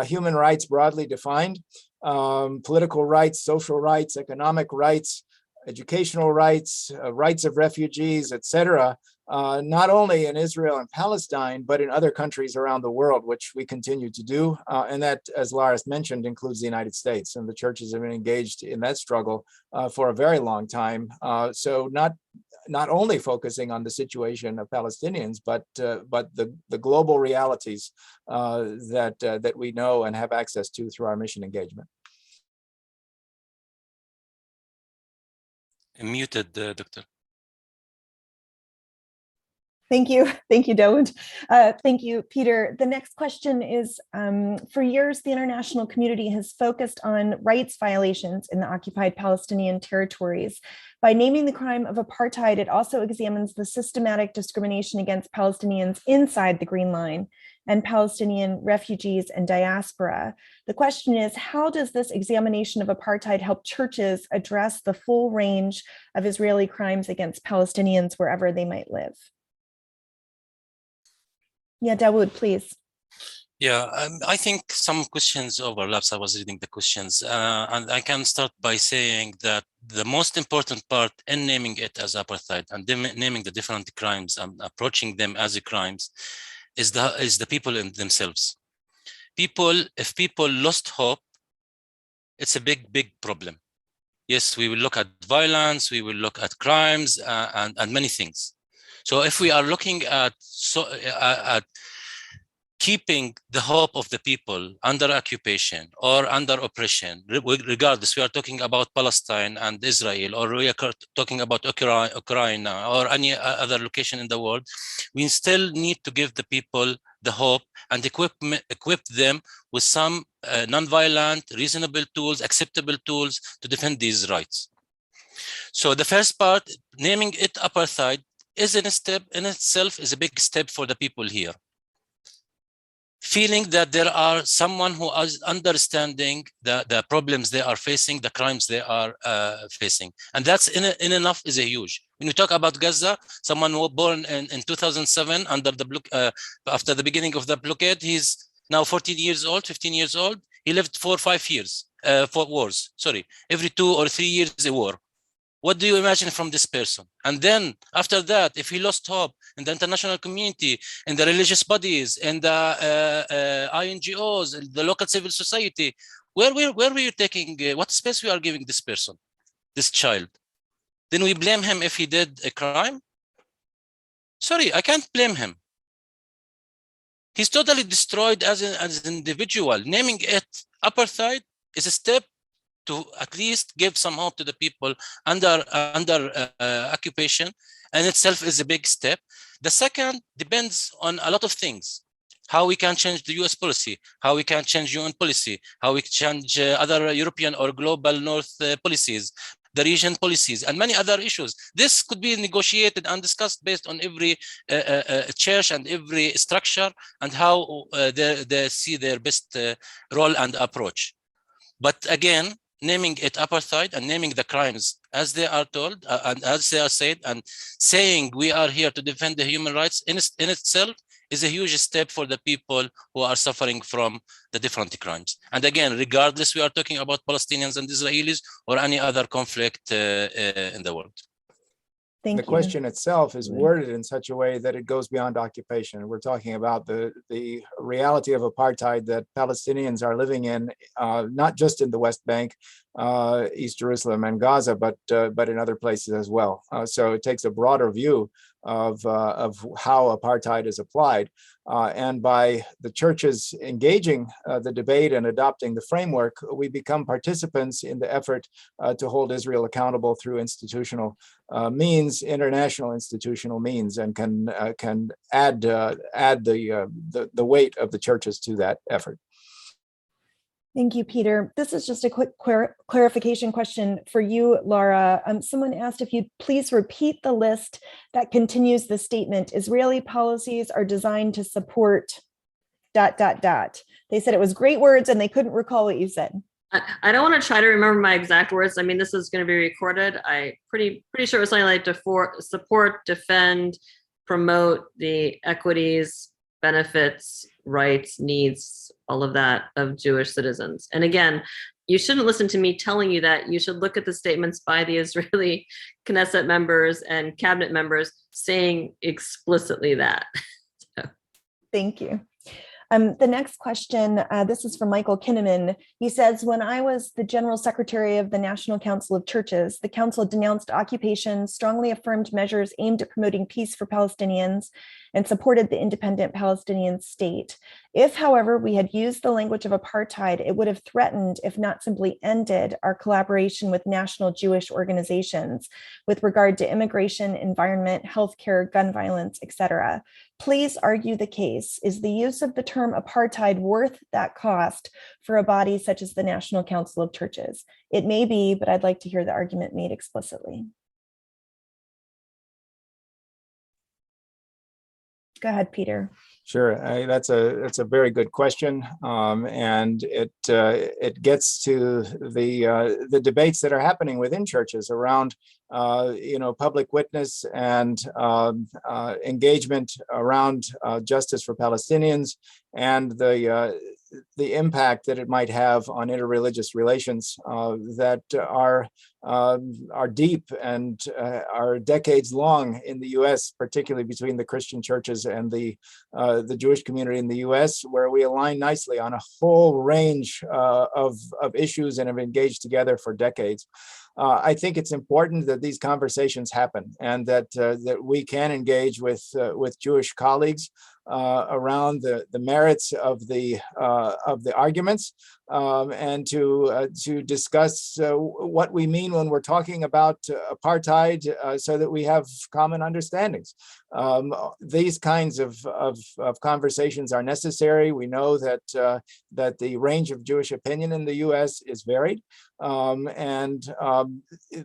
human rights broadly defined, political rights, social rights, economic rights, educational rights, rights of refugees, etc., not only in Israel and Palestine, but in other countries around the world, which we continue to do. And that, as Laris mentioned, includes the United States. And the churches have been engaged in that struggle for a very long time. So not only focusing on the situation of Palestinians, but the global realities that we know and have access to through our mission engagement. Muted, Doctor. Thank you, Dawood. Thank you, Peter. The next question is, for years, the international community has focused on rights violations in the occupied Palestinian territories. By naming the crime of apartheid, it also examines the systematic discrimination against Palestinians inside the Green Line and Palestinian refugees and diaspora. The question is, how does this examination of apartheid help churches address the full range of Israeli crimes against Palestinians wherever they might live? Yeah, Dawood, please. Yeah, I think some questions overlaps. I was reading the questions, and I can start by saying that the most important part in naming it as apartheid and naming the different crimes and approaching them as crimes is the people in themselves. If people lost hope, it's a big problem. Yes, we will look at violence, we will look at crimes, and many things. So if we are looking at keeping the hope of the people under occupation or under oppression, regardless, we are talking about Palestine and Israel, or we are talking about Ukraine or any other location in the world, we still need to give the people the hope and equip them with some non-violent, reasonable tools, acceptable tools to defend these rights. So the first part, naming it apartheid, is in itself is a big step for the people here. Feeling that there are someone who is understanding the problems they are facing, the crimes they are facing. And that's in enough is a huge. When we talk about Gaza, someone who was born in 2007 under the after the beginning of the blockade, he's now 14 years old, 15 years old. He lived 4 or 5 years, 4 wars, sorry. Every 2 or 3 years a war. What do you imagine from this person? And then after that, if he lost hope in the international community, in the religious bodies, in the INGOs, in the local civil society, where were you taking, what space we are giving this person, this child? Then we blame him if he did a crime? Sorry, I can't blame him. He's totally destroyed as an individual. Naming it apartheid is a step to at least give some hope to the people under occupation, and itself is a big step. The second depends on a lot of things. How we can change the US policy, how we can change UN policy, how we change other European or global North policies, the region policies, and many other issues. This could be negotiated and discussed based on every church and every structure and how they see their best role and approach. But again, naming it apartheid and naming the crimes as they are told and as they are said, and saying we are here to defend the human rights in itself is a huge step for the people who are suffering from the different crimes. And again, regardless, we are talking about Palestinians and Israelis or any other conflict in the world. Thank you. The question itself is worded in such a way that it goes beyond occupation. We're talking about the reality of apartheid that Palestinians are living in, not just in the West Bank, East Jerusalem and Gaza, but in other places as well. So it takes a broader view of how apartheid is applied. And by the churches engaging the debate and adopting the framework, we become participants in the effort to hold Israel accountable through institutional means, international institutional means, and can add the weight of the churches to that effort. Thank you, Peter. This is just a quick clarification question for you, Laura. Someone asked if you'd please repeat the list that continues the statement, Israeli policies are designed to support ... They said it was great words and they couldn't recall what you said. I don't want to try to remember my exact words. I mean, this is going to be recorded. I pretty sure it was something like to support, defend, promote the equities, benefits, rights, needs, all of that of Jewish citizens. And again, you shouldn't listen to me telling you that. You should look at the statements by the Israeli Knesset members and cabinet members saying explicitly that. Thank you. The next question, this is from Michael Kinnaman. He says, when I was the General Secretary of the National Council of Churches, the council denounced occupation, strongly affirmed measures aimed at promoting peace for Palestinians, and supported the independent Palestinian state. If, however, we had used the language of apartheid, it would have threatened, if not simply ended, our collaboration with national Jewish organizations with regard to immigration, environment, healthcare, gun violence, etc. Please argue the case. Is the use of the term apartheid worth that cost for a body such as the National Council of Churches? It may be, but I'd like to hear the argument made explicitly. Go ahead, Peter. Sure, that's a very good question, and it gets to the debates that are happening within churches around public witness and engagement around justice for Palestinians and the impact that it might have on interreligious relations that are deep and are decades long in the U.S., particularly between the Christian churches and the Jewish community in the U.S., where we align nicely on a whole range of issues and have engaged together for decades. I think it's important that these conversations happen and that we can engage with Jewish colleagues around the merits of the arguments and to discuss what we mean when we're talking about apartheid, so that we have common understandings. These kinds of conversations are necessary. We know that the range of Jewish opinion in the U.S. is varied, and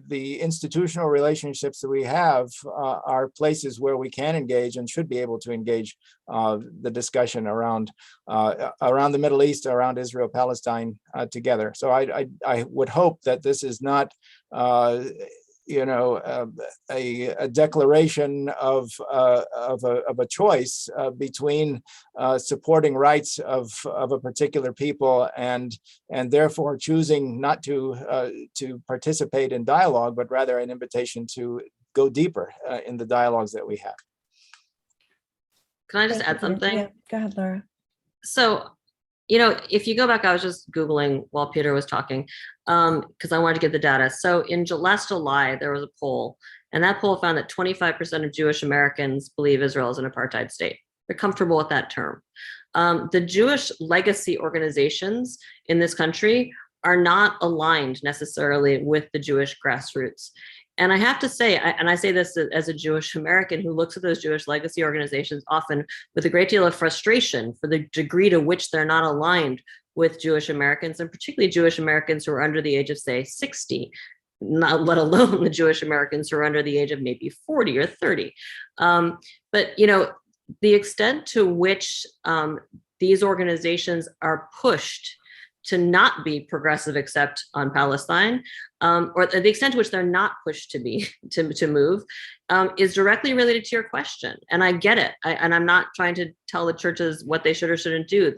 the institutional relationships that we have are places where we can engage and should be able to engage the discussion around the Middle East, around Israel, Palestine together. So I would hope that this is not a declaration of a choice between supporting rights of a particular people and therefore choosing not to participate in dialogue, but rather an invitation to go deeper in the dialogues that we have. Can I just add something? Yeah, go ahead, Laura. So, if you go back, I was just Googling while Peter was talking, because I wanted to get the data. So in last July, there was a poll, and that poll found that 25% of Jewish Americans believe Israel is an apartheid state. They're comfortable with that term. The Jewish legacy organizations in this country are not aligned necessarily with the Jewish grassroots. And I have to say, and I say this as a Jewish American who looks at those Jewish legacy organizations often with a great deal of frustration for the degree to which they're not aligned with Jewish Americans, and particularly Jewish Americans who are under the age of, say, 60, not let alone the Jewish Americans who are under the age of maybe 40 or 30. But, you know, the extent to which these organizations are pushed to not be progressive except on Palestine, or the extent to which they're not pushed to be to move, is directly related to your question. And I get it. And I'm not trying to tell the churches what they should or shouldn't do.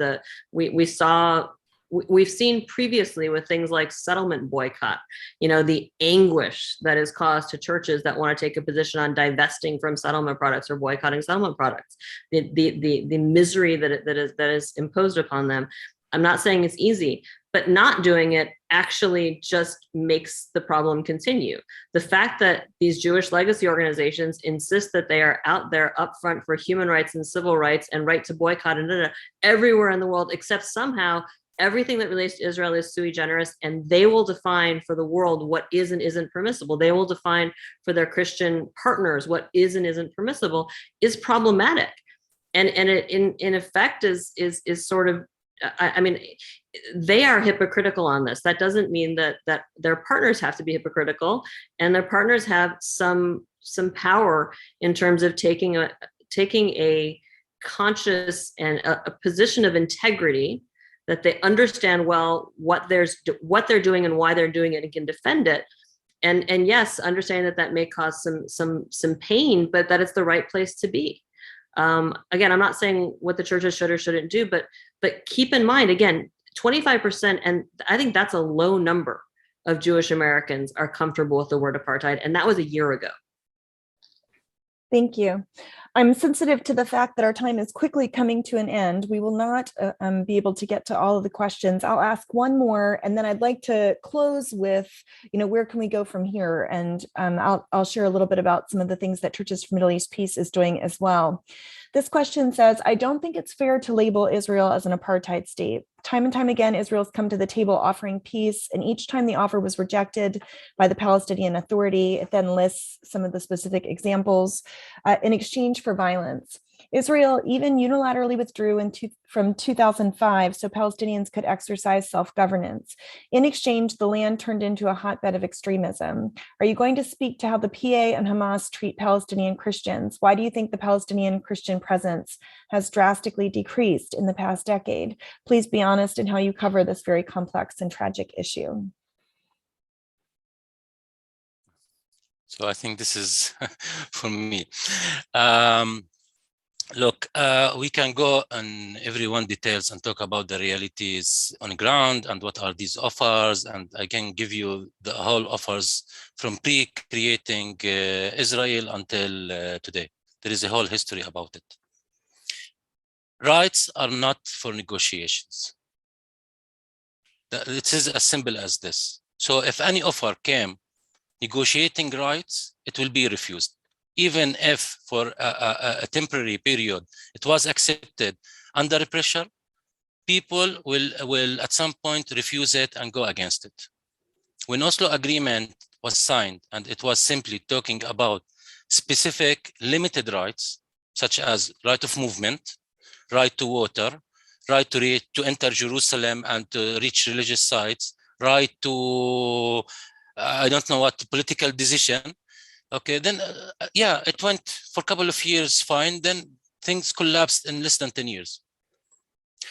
We've seen previously with things like settlement boycott, you know, the anguish that is caused to churches that want to take a position on divesting from settlement products or boycotting settlement products, the misery that is imposed upon them. I'm not saying it's easy, but not doing it actually just makes the problem continue. The fact that these Jewish legacy organizations insist that they are out there upfront for human rights and civil rights and right to boycott and everywhere in the world, except somehow everything that relates to Israel is sui generis, and they will define for the world what is and isn't permissible. They will define for their Christian partners what is and isn't permissible, is problematic. And it in effect is sort of, I mean, they are hypocritical on this. That doesn't mean that their partners have to be hypocritical, and their partners have some power in terms of taking a conscious and a position of integrity, that they understand well what they're doing and why they're doing it and can defend it. And yes, understanding that may cause some pain, but that it's the right place to be. Again, I'm not saying what the churches should or shouldn't do, but keep in mind, again, 25%, and I think that's a low number of Jewish Americans are comfortable with the word apartheid, and that was a year ago. Thank you. I'm sensitive to the fact that our time is quickly coming to an end. We will not be able to get to all of the questions. I'll ask one more, and then I'd like to close with, you know, where can we go from here? And I'll share a little bit about some of the things that Churches for Middle East Peace is doing as well. This question says, I don't think it's fair to label Israel as an apartheid state. Time and time again, Israel's come to the table offering peace, and each time the offer was rejected by the Palestinian Authority. It then lists some of the specific examples in exchange for violence. Israel even unilaterally withdrew from 2005 so Palestinians could exercise self-governance. In exchange, the land turned into a hotbed of extremism. Are you going to speak to how the PA and Hamas treat Palestinian Christians? Why do you think the Palestinian Christian presence has drastically decreased in the past decade? Please be honest in how you cover this very complex and tragic issue. So I think this is for me. Look, we can go on everyone details and talk about the realities on the ground and what are these offers, and I can give you the whole offers from pre-creating Israel until today. There is a whole history about it. Rights are not for negotiations. It is as simple as this. So if any offer came negotiating rights, it will be refused. Even if for a temporary period it was accepted under pressure, people will at some point refuse it and go against it. When Oslo Agreement was signed, and it was simply talking about specific limited rights, such as right of movement, right to water, right to enter Jerusalem and to reach religious sites, right to, I don't know what, political decision. Okay, then, yeah, it went for a couple of years fine, then things collapsed in less than 10 years.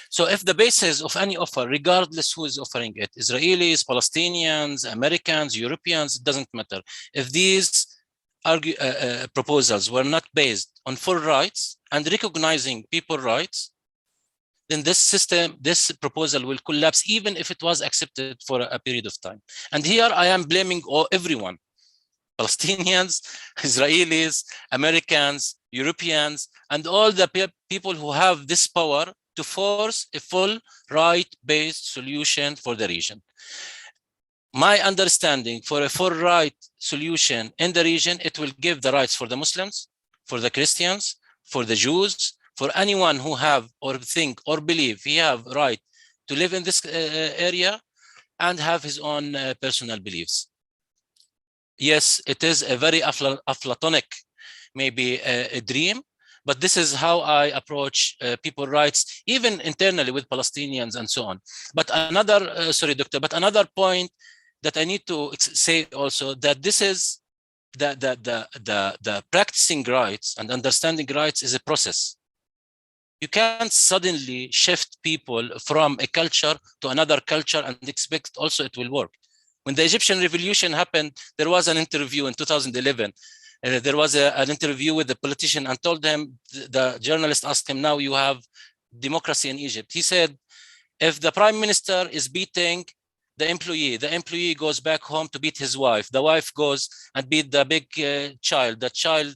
So if the basis of any offer, regardless who is offering it, Israelis, Palestinians, Americans, Europeans, it doesn't matter. If these proposals were not based on full rights and recognizing people's rights, then this proposal will collapse, even if it was accepted for a period of time. And here I am blaming everyone. Palestinians, Israelis, Americans, Europeans, and all the people who have this power to force a full right-based solution for the region. My understanding, for a full right solution in the region, it will give the rights for the Muslims, for the Christians, for the Jews, for anyone who have or think or believe he have right to live in this area and have his own personal beliefs. Yes, it is a very Aflatonic, maybe a dream, but this is how I approach people's rights, even internally with Palestinians and so on. But another, sorry, Doctor, but another point that I need to say also, that this is the practicing rights and understanding rights is a process. You can't suddenly shift people from a culture to another culture and expect also it will work. When the Egyptian revolution happened, there was an interview in 2011. There was an interview with the politician and told him, the journalist asked him, now you have democracy in Egypt. He said, if the prime minister is beating the employee goes back home to beat his wife. The wife goes and beat the big child. The child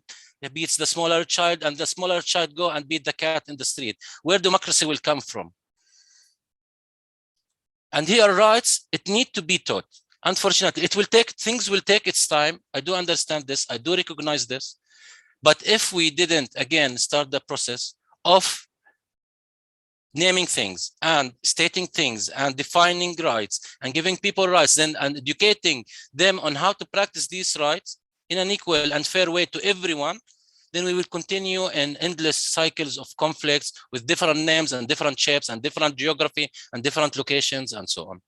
beats the smaller child, and the smaller child go and beat the cat in the street. Where democracy will come from? And here rights, it need to be taught. Unfortunately, things will take its time. I do understand this. I do recognize this. But if we didn't, again, start the process of naming things and stating things and defining rights and giving people rights, then and educating them on how to practice these rights in an equal and fair way to everyone, then we will continue in endless cycles of conflicts with different names and different shapes and different geography and different locations and so on.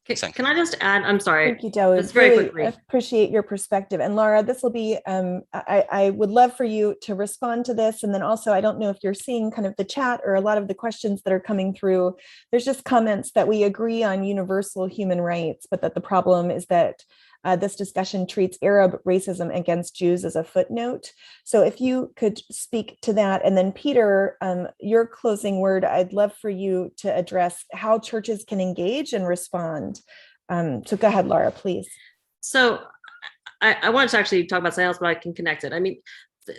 Can I just add, I'm sorry. Thank you, Dawood. Just very quickly. Appreciate your perspective. And Laura, this will be, I would love for you to respond to this. And then also, I don't know if you're seeing kind of the chat or a lot of the questions that are coming through. There's just comments that we agree on universal human rights, but that the problem is that this discussion treats Arab racism against Jews as a footnote. So if you could speak to that. And then Peter, your closing word, I'd love for you to address how churches can engage and respond. So go ahead, Laura, please. So I wanted to actually talk about something else, but I can connect it. I mean,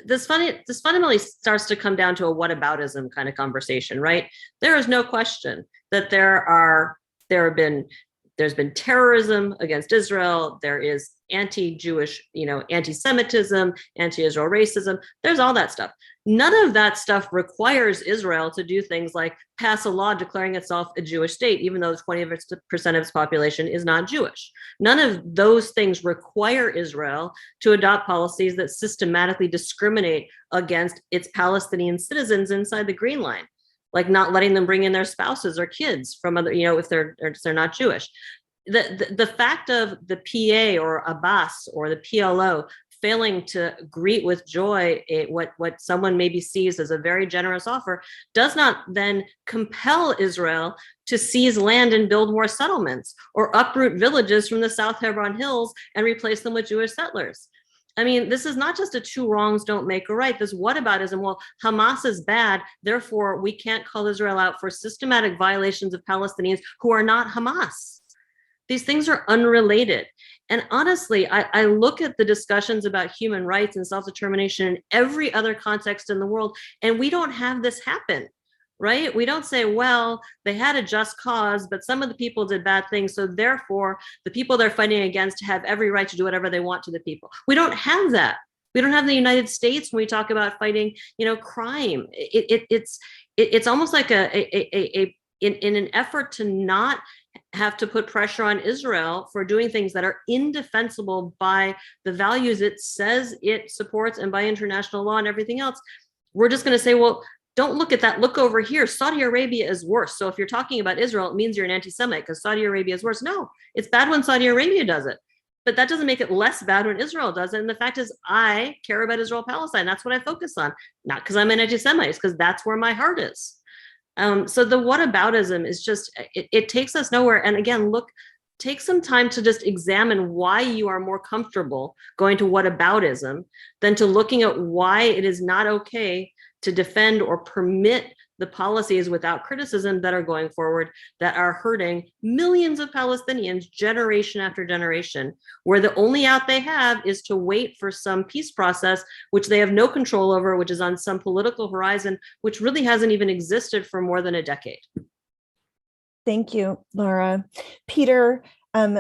this fundamentally starts to come down to a whataboutism kind of conversation, right? There is no question that there's been terrorism against Israel. There is anti-Jewish, anti-Semitism, anti-Israel racism. There's all that stuff. None of that stuff requires Israel to do things like pass a law declaring itself a Jewish state, even though 20% of its population is not Jewish. None of those things require Israel to adopt policies that systematically discriminate against its Palestinian citizens inside the Green Line, like not letting them bring in their spouses or kids from other, if they're not Jewish. The fact of the PA or Abbas or the PLO failing to greet with joy what someone maybe sees as a very generous offer does not then compel Israel to seize land and build more settlements or uproot villages from the South Hebron Hills and replace them with Jewish settlers. I mean, this is not just a two wrongs don't make a right. This whataboutism, well, Hamas is bad, therefore we can't call Israel out for systematic violations of Palestinians who are not Hamas. These things are unrelated. And honestly, I look at the discussions about human rights and self-determination in every other context in the world, and we don't have this happen, right? We don't say, well, they had a just cause, but some of the people did bad things, so therefore the people they're fighting against have every right to do whatever they want to the people. We don't have that. We don't have the United States when we talk about fighting, crime. It's almost like in an effort to not have to put pressure on Israel for doing things that are indefensible by the values it says it supports and by international law and everything else. We're just going to say, well, don't look at that. Look over here. Saudi Arabia is worse. So if you're talking about Israel, it means you're an anti-Semite because Saudi Arabia is worse. No, it's bad when Saudi Arabia does it. But that doesn't make it less bad when Israel does it. And the fact is, I care about Israel-Palestine. That's what I focus on. Not because I'm an anti-Semite, it's because that's where my heart is. So the whataboutism is just, it takes us nowhere. And again, take some time to just examine why you are more comfortable going to whataboutism than to looking at why it is not okay to defend or permit the policies without criticism that are going forward that are hurting millions of Palestinians generation after generation, where the only out they have is to wait for some peace process, which they have no control over, which is on some political horizon, which really hasn't even existed for more than a decade. Thank you, Laura. Peter,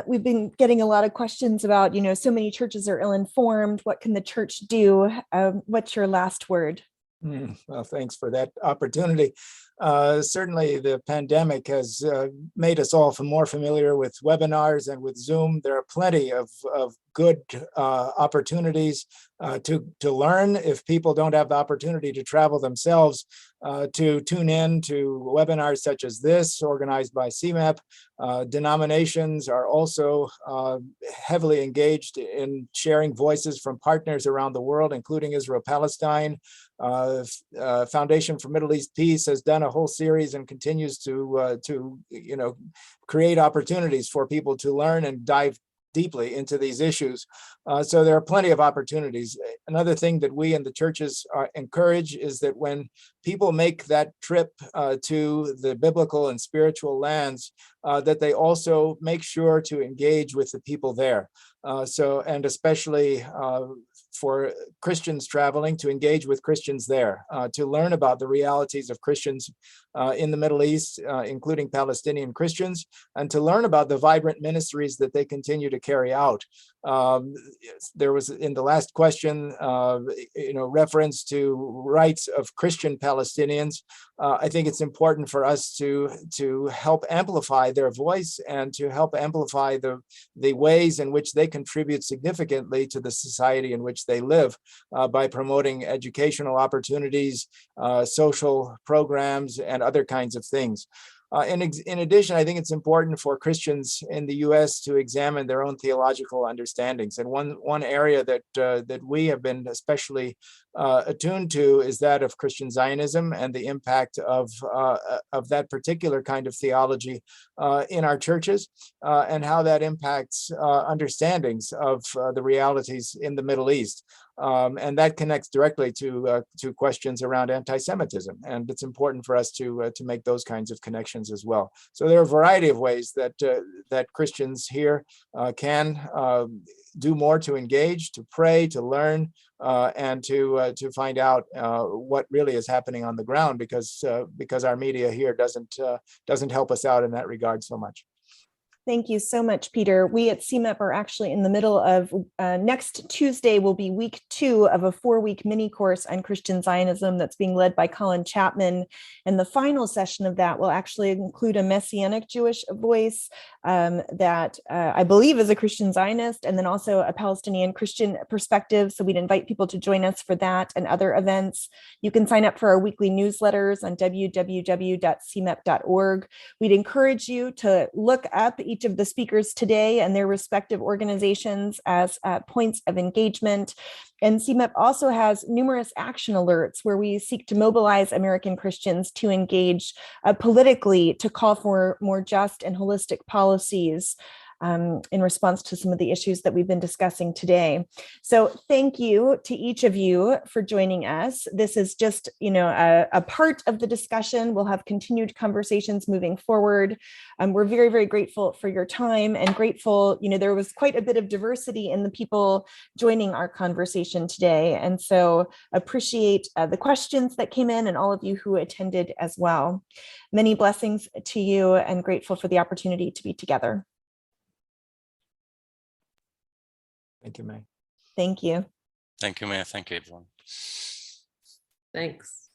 we've been getting a lot of questions about, so many churches are ill-informed. What can the church do? What's your last word? Well, thanks for that opportunity. Certainly, the pandemic has made us all more familiar with webinars and with Zoom. There are plenty of good opportunities to learn if people don't have the opportunity to travel themselves, to tune in to webinars such as this, organized by CMAP. Denominations are also heavily engaged in sharing voices from partners around the world, including Israel-Palestine. Foundation for Middle East Peace has done a whole series and continues to create opportunities for people to learn and dive deeply into these issues. So there are plenty of opportunities. Another thing that we in the churches encourage is that when people make that trip to the biblical and spiritual lands, that they also make sure to engage with the people there. And especially for Christians traveling, to engage with Christians there, to learn about the realities of Christians in the Middle East, including Palestinian Christians, and to learn about the vibrant ministries that they continue to carry out. There was in the last question, reference to rights of Christian Palestinians. I think it's important for us to help amplify their voice and to help amplify the ways in which they contribute significantly to the society in which they live by promoting educational opportunities, social programs, and other kinds of things. In addition, I think it's important for Christians in the U.S. to examine their own theological understandings. And one area that we have been especially attuned to is that of Christian Zionism and the impact of that particular kind of theology in our churches, and how that impacts understandings of the realities in the Middle East. And that connects directly to questions around anti-Semitism, and it's important for us to make those kinds of connections as well. So there are a variety of ways that Christians here can do more to engage, to pray, to learn, and to find out what really is happening on the ground, because our media here doesn't help us out in that regard so much. Thank you so much, Peter. We at CMAP are actually in the middle of next Tuesday will be week 2 of a 4-week mini course on Christian Zionism that's being led by Colin Chapman. And the final session of that will actually include a Messianic Jewish voice that I believe is a Christian Zionist, and then also a Palestinian Christian perspective. So we'd invite people to join us for that and other events. You can sign up for our weekly newsletters on www.cmap.org. We'd encourage you to look up each of the speakers today and their respective organizations as points of engagement. And CMAP also has numerous action alerts where we seek to mobilize American Christians to engage politically, to call for more just and holistic policies in response to some of the issues that we've been discussing today. So thank you to each of you for joining us. This is just, a part of the discussion. We'll have continued conversations moving forward. We're very, very grateful for your time, and grateful, there was quite a bit of diversity in the people joining our conversation today. And so appreciate the questions that came in and all of you who attended as well. Many blessings to you, and grateful for the opportunity to be together. Thank you, May. Thank you. Thank you, Maya. Thank you, everyone. Thanks.